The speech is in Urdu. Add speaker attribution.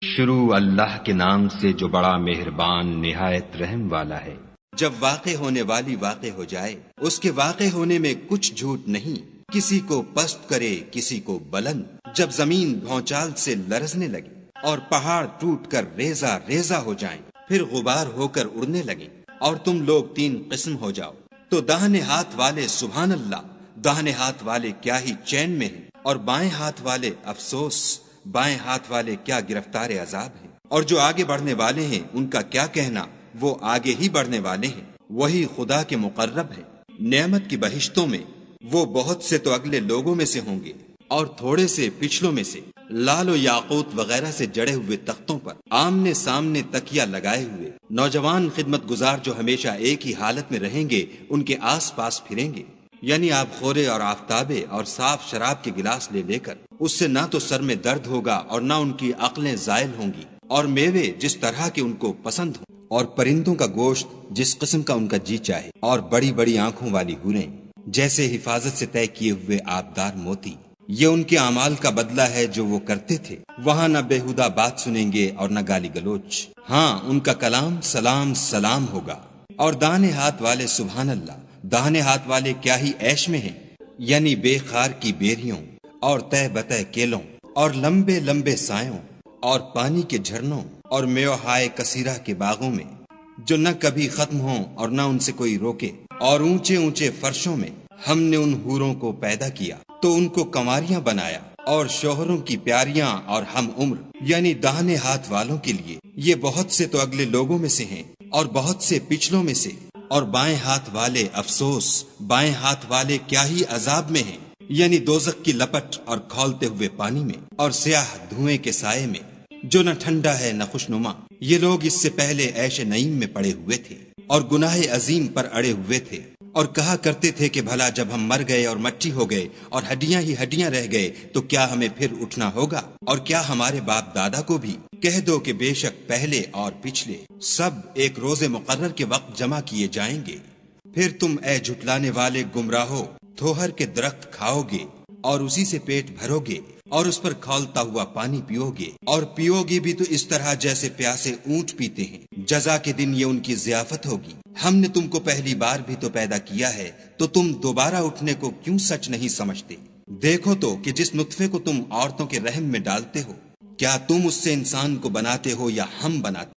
Speaker 1: شروع اللہ کے نام سے جو بڑا مہربان نہایت رحم والا ہے۔
Speaker 2: جب واقع ہونے والی واقع ہو جائے، اس کے واقع ہونے میں کچھ جھوٹ نہیں، کسی کو پست کرے کسی کو بلند۔ جب زمین بھونچال سے لرزنے لگے اور پہاڑ ٹوٹ کر ریزہ ریزہ ہو جائیں، پھر غبار ہو کر اڑنے لگیں اور تم لوگ تین قسم ہو جاؤ، تو داہنے ہاتھ والے سبحان اللہ، داہنے ہاتھ والے کیا ہی چین میں ہیں، اور بائیں ہاتھ والے افسوس، بائیں ہاتھ والے کیا گرفتار عذاب ہیں۔ اور جو آگے بڑھنے والے ہیں ان کا کیا کہنا، وہ آگے ہی بڑھنے والے ہیں، وہی خدا کے مقرب ہیں۔ نعمت کی بہشتوں میں وہ بہت سے تو اگلے لوگوں میں سے ہوں گے اور تھوڑے سے پچھلوں میں سے، لال و یاقوت وغیرہ سے جڑے ہوئے تختوں پر آمنے سامنے تکیہ لگائے ہوئے نوجوان خدمت گزار جو ہمیشہ ایک ہی حالت میں رہیں گے، ان کے آس پاس پھریں گے، یعنی آپ خورے اور آفتابے اور صاف شراب کے گلاس لے کر، اس سے نہ تو سر میں درد ہوگا اور نہ ان کی عقلیں زائل ہوں گی، اور میوے جس طرح کے ان کو پسند ہوں، اور پرندوں کا گوشت جس قسم کا ان کا جی چاہے، اور بڑی بڑی آنکھوں والی حوریں جیسے حفاظت سے طے کیے ہوئے آبدار موتی۔ یہ ان کے اعمال کا بدلہ ہے جو وہ کرتے تھے۔ وہاں نہ بےہودہ بات سنیں گے اور نہ گالی گلوچ، ہاں ان کا کلام سلام سلام ہوگا۔ اور داہنے ہاتھ والے سبحان اللہ، داہنے ہاتھ والے کیا ہی عیش میں ہیں، یعنی بے خار کی بیریوں اور تہ بتہ کیلوں اور لمبے لمبے سایوں اور پانی کے جھرنوں اور میوہائے کثیرہ کے باغوں میں جو نہ کبھی ختم ہوں اور نہ ان سے کوئی روکے، اور اونچے اونچے فرشوں میں ہم نے ان حوروں کو پیدا کیا تو ان کو کنواریاں بنایا، اور شوہروں کی پیاریاں اور ہم عمر، یعنی داہنے ہاتھ والوں کے لیے یہ بہت سے تو اگلے لوگوں میں سے ہیں اور بہت سے پچھلوں میں سے۔ اور بائیں ہاتھ والے افسوس، بائیں ہاتھ والے کیا ہی عذاب میں ہیں، یعنی دوزخ کی لپٹ اور کھولتے ہوئے پانی میں اور سیاہ دھوئیں کے سائے میں جو نہ ٹھنڈا ہے نہ خوشنما۔ یہ لوگ اس سے پہلے عیش نعیم میں پڑے ہوئے تھے اور گناہ عظیم پر اڑے ہوئے تھے، اور کہا کرتے تھے کہ بھلا جب ہم مر گئے اور مٹی ہو گئے اور ہڈیاں ہی ہڈیاں رہ گئے تو کیا ہمیں پھر اٹھنا ہوگا؟ اور کیا ہمارے باپ دادا کو بھی؟ کہہ دو کہ بے شک پہلے اور پچھلے سب ایک روز مقرر کے وقت جمع کیے جائیں گے۔ پھر تم اے جھٹلانے والے گمراہو تھوہر کے درخت کھاؤ گے اور اسی سے پیٹ بھرو گے اور اس پر کھولتا ہوا پانی پیو گے، اور پیو گے بھی تو اس طرح جیسے پیاسے اونٹ پیتے ہیں۔ جزا کے دن یہ ان کی ضیافت ہوگی۔ ہم نے تم کو پہلی بار بھی تو پیدا کیا ہے، تو تم دوبارہ اٹھنے کو کیوں سچ نہیں سمجھتے؟ دیکھو تو کہ جس نطفے کو تم عورتوں کے رحم میں ڈالتے ہو، کیا تم اس سے انسان کو بناتے ہو یا ہم بناتے؟